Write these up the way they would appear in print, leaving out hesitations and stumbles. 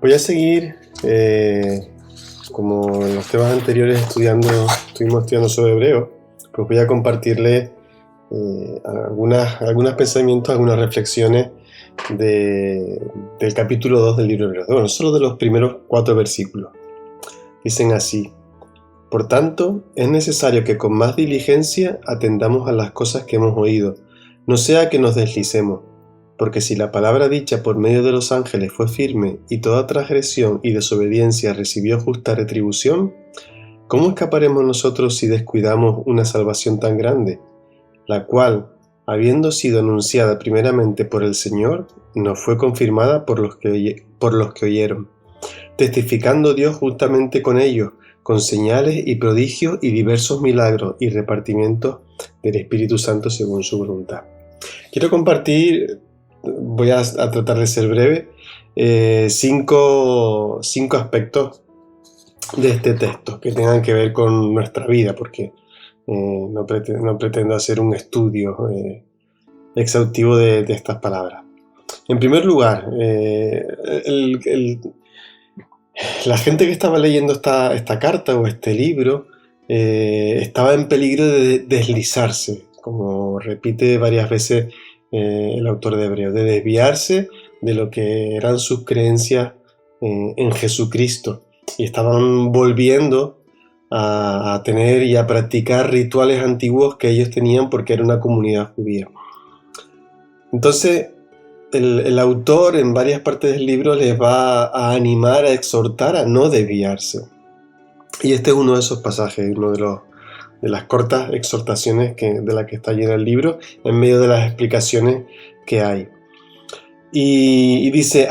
Voy a seguir, como en los temas anteriores estuvimos estudiando sobre Hebreo, pues voy a compartirles algunos pensamientos, algunas reflexiones del capítulo 2 del libro de Hebreo. Bueno, solo de los primeros 4 versículos. Dicen así: por tanto, es necesario que con más diligencia atendamos a las cosas que hemos oído, no sea que nos deslicemos. Porque si la palabra dicha por medio de los ángeles fue firme y toda transgresión y desobediencia recibió justa retribución, ¿cómo escaparemos nosotros si descuidamos una salvación tan grande, la cual, habiendo sido anunciada primeramente por el Señor, nos fue confirmada por los que oyeron, testificando Dios juntamente con ellos, con señales y prodigios y diversos milagros y repartimientos del Espíritu Santo según su voluntad? Quiero compartir, voy a tratar de ser breve, 5 aspectos de este texto que tengan que ver con nuestra vida, porque no pretendo hacer un estudio exhaustivo de estas palabras. En primer lugar, la gente que estaba leyendo esta carta o este libro estaba en peligro de deslizarse, como repite varias veces el autor de Hebreo, de desviarse de lo que eran sus creencias en Jesucristo, y estaban volviendo a tener y a practicar rituales antiguos que ellos tenían porque era una comunidad judía. Entonces, el autor en varias partes del libro les va a animar, a exhortar a no desviarse. Y este es uno de esos pasajes, uno de las cortas exhortaciones de la que está lleno el libro, en medio de las explicaciones que hay. Y dice,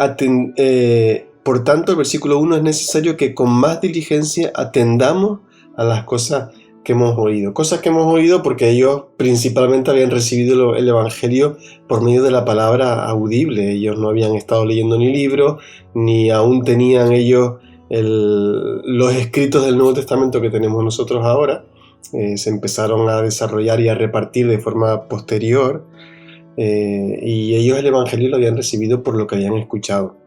por tanto, el versículo 1, es necesario que con más diligencia atendamos a las cosas que hemos oído. Cosas que hemos oído porque ellos principalmente habían recibido el Evangelio por medio de la palabra audible. Ellos no habían estado leyendo ni libros, ni aún tenían ellos los escritos del Nuevo Testamento que tenemos nosotros ahora. Se empezaron a desarrollar y a repartir de forma posterior, y ellos el Evangelio lo habían recibido por lo que habían escuchado.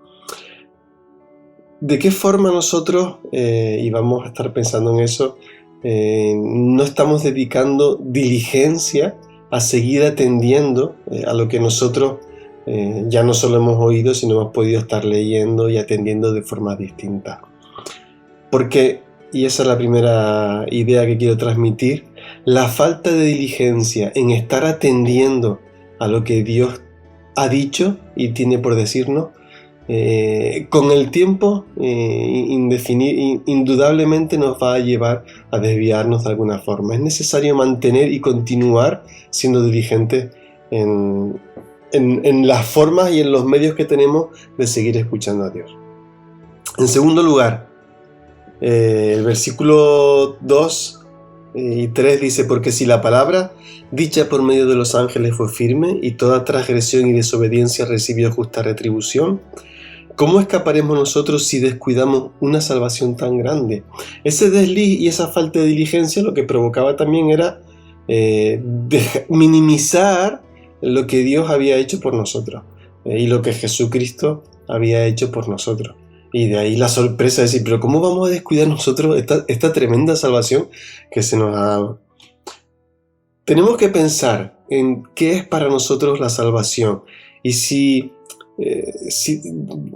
¿De qué forma nosotros, y vamos a estar pensando en eso, no estamos dedicando diligencia a seguir atendiendo a lo que nosotros ya no solo hemos oído, sino hemos podido estar leyendo y atendiendo de forma distinta? Porque, y esa es la primera idea que quiero transmitir, la falta de diligencia en estar atendiendo a lo que Dios ha dicho y tiene por decirnos, con el tiempo indudablemente nos va a llevar a desviarnos de alguna forma. Es necesario mantener y continuar siendo diligentes en las formas y en los medios que tenemos de seguir escuchando a Dios. En segundo lugar, el versículo 2 y 3 dice: porque si la palabra dicha por medio de los ángeles fue firme y toda transgresión y desobediencia recibió justa retribución, ¿cómo escaparemos nosotros si descuidamos una salvación tan grande? Ese desliz y esa falta de diligencia lo que provocaba también era minimizar lo que Dios había hecho por nosotros y lo que Jesucristo había hecho por nosotros. Y de ahí la sorpresa de decir, pero ¿cómo vamos a descuidar nosotros esta tremenda salvación que se nos ha dado? Tenemos que pensar en qué es para nosotros la salvación, y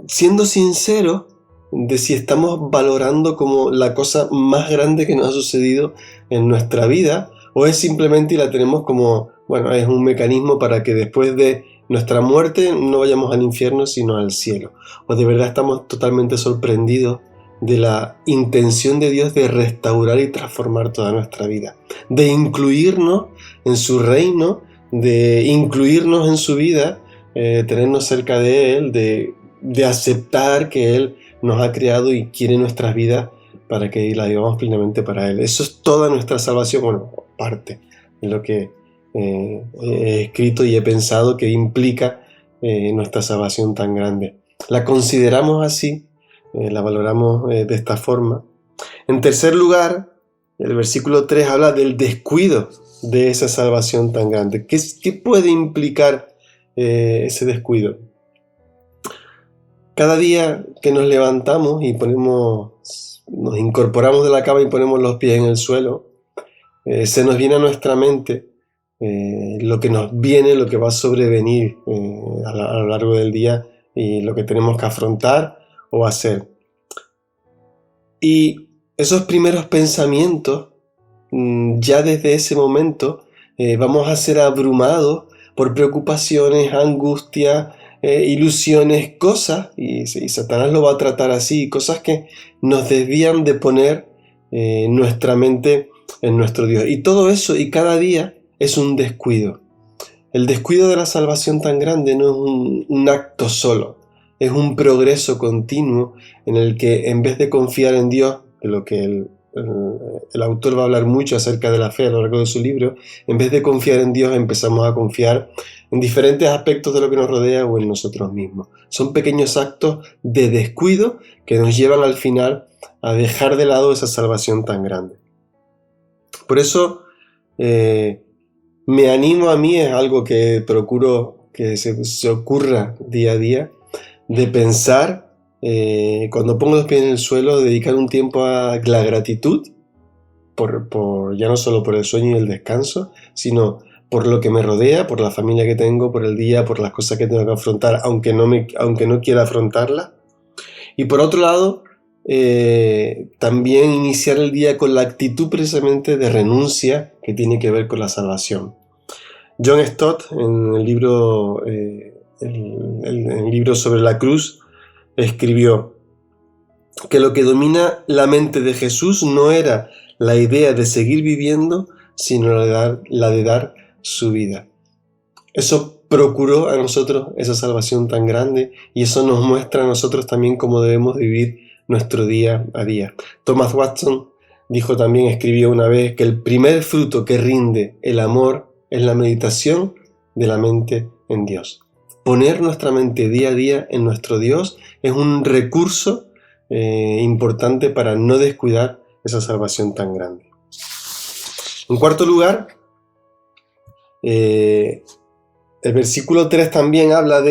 siendo sinceros de si estamos valorando como la cosa más grande que nos ha sucedido en nuestra vida, o es simplemente y la tenemos como, bueno, es un mecanismo para que después de nuestra muerte no vayamos al infierno sino al cielo. O de verdad estamos totalmente sorprendidos de la intención de Dios de restaurar y transformar toda nuestra vida, de incluirnos en su reino, de incluirnos en su vida, tenernos cerca de Él, de aceptar que Él nos ha creado y quiere nuestras vidas para que la vivamos plenamente para Él. Eso es toda nuestra salvación, bueno, parte de lo que he escrito y he pensado que implica nuestra salvación tan grande. La consideramos así, la valoramos de esta forma. En tercer lugar, el versículo 3 habla del descuido de esa salvación tan grande. ¿Qué puede implicar ese descuido? Cada día que nos levantamos y nos incorporamos de la cama y ponemos los pies en el suelo, se nos viene a nuestra mente lo que nos viene, lo que va a sobrevenir a lo largo del día y lo que tenemos que afrontar o hacer. Y esos primeros pensamientos, ya desde ese momento, vamos a ser abrumados por preocupaciones, angustias, ilusiones, cosas, y Satanás lo va a tratar así, cosas que nos desvían de poner nuestra mente en nuestro Dios. Y todo eso, y cada día, es un descuido. El descuido de la salvación tan grande no es un acto solo, es un progreso continuo en el que, en vez de confiar en Dios, de lo que el autor va a hablar mucho acerca de la fe a lo largo de su libro, en vez de confiar en Dios empezamos a confiar en diferentes aspectos de lo que nos rodea o en nosotros mismos. Son pequeños actos de descuido que nos llevan al final a dejar de lado esa salvación tan grande. Por eso me animo a mí, es algo que procuro que se ocurra día a día, de pensar, cuando pongo los pies en el suelo, dedicar un tiempo a la gratitud, ya no solo por el sueño y el descanso, sino por lo que me rodea, por la familia que tengo, por el día, por las cosas que tengo que afrontar, aunque no quiera afrontarlas. Y por otro lado, también iniciar el día con la actitud precisamente de renuncia que tiene que ver con la salvación. John Stott, en el libro, el libro sobre la cruz, escribió que lo que domina la mente de Jesús no era la idea de seguir viviendo, sino la de dar su vida. Eso procuró a nosotros esa salvación tan grande y eso nos muestra a nosotros también cómo debemos vivir nuestro día a día. Thomas Watson escribió una vez que el primer fruto que rinde el amor es la meditación de la mente en Dios. Poner nuestra mente día a día en nuestro Dios es un recurso importante para no descuidar esa salvación tan grande. En cuarto lugar, el versículo 3 también habla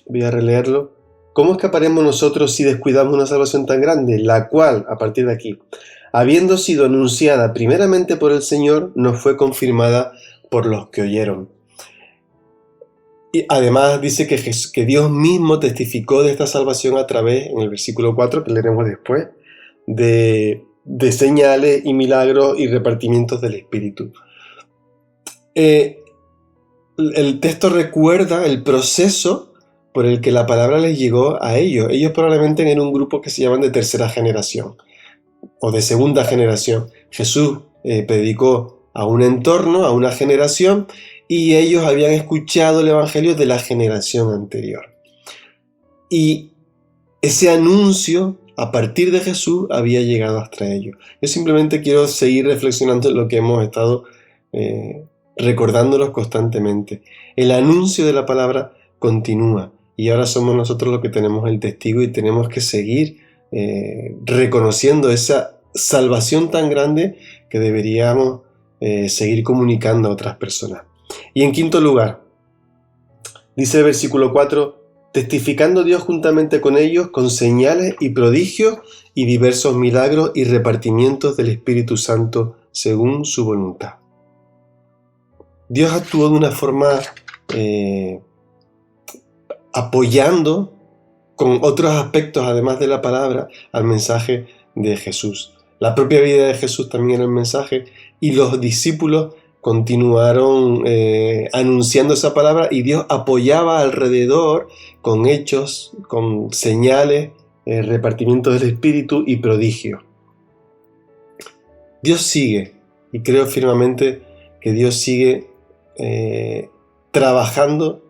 voy a releerlo, ¿cómo escaparemos nosotros si descuidamos una salvación tan grande? La cual, a partir de aquí, habiendo sido anunciada primeramente por el Señor, nos fue confirmada por los que oyeron. Y además dice que Dios mismo testificó de esta salvación a través, en el versículo 4, que leeremos después, de señales y milagros y repartimientos del Espíritu. El texto recuerda el proceso por el que la palabra les llegó a ellos. Ellos probablemente eran un grupo que se llaman de tercera generación o de segunda generación. Jesús predicó a un entorno, a una generación, y ellos habían escuchado el evangelio de la generación anterior. Y ese anuncio, a partir de Jesús, había llegado hasta ellos. Yo simplemente quiero seguir reflexionando en lo que hemos estado recordándonos constantemente. El anuncio de la palabra continúa y ahora somos nosotros los que tenemos el testigo y tenemos que seguir reconociendo esa salvación tan grande que deberíamos seguir comunicando a otras personas. Y en quinto lugar, dice el versículo 4, testificando Dios juntamente con ellos con señales y prodigios y diversos milagros y repartimientos del Espíritu Santo según su voluntad. Dios actuó de una forma apoyando con otros aspectos, además de la palabra, al mensaje de Jesús. La propia vida de Jesús también era el mensaje y los discípulos continuaron anunciando esa palabra y Dios apoyaba alrededor con hechos, con señales, repartimientos del Espíritu y prodigios. Dios sigue, y creo firmemente que Dios sigue trabajando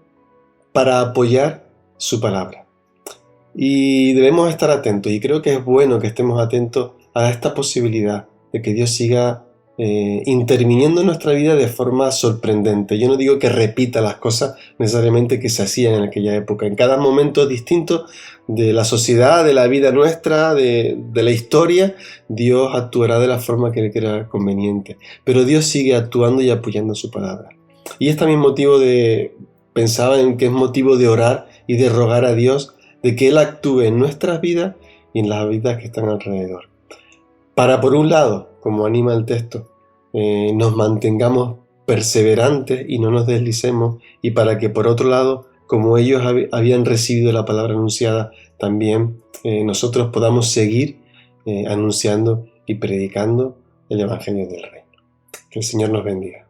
para apoyar su palabra. Y debemos estar atentos, y creo que es bueno que estemos atentos a esta posibilidad de que Dios siga interviniendo en nuestra vida de forma sorprendente. Yo no digo que repita las cosas necesariamente que se hacían en aquella época. En cada momento distinto de la sociedad, de la vida nuestra, de la historia, Dios actuará de la forma que le crea conveniente. Pero Dios sigue actuando y apoyando su palabra. Y es también pensaba en que es motivo de orar y de rogar a Dios de que Él actúe en nuestras vidas y en las vidas que están alrededor. Para, por un lado, como anima el texto, nos mantengamos perseverantes y no nos deslicemos, y para que, por otro lado, como ellos habían recibido la palabra anunciada, también nosotros podamos seguir anunciando y predicando el Evangelio del Reino. Que el Señor nos bendiga.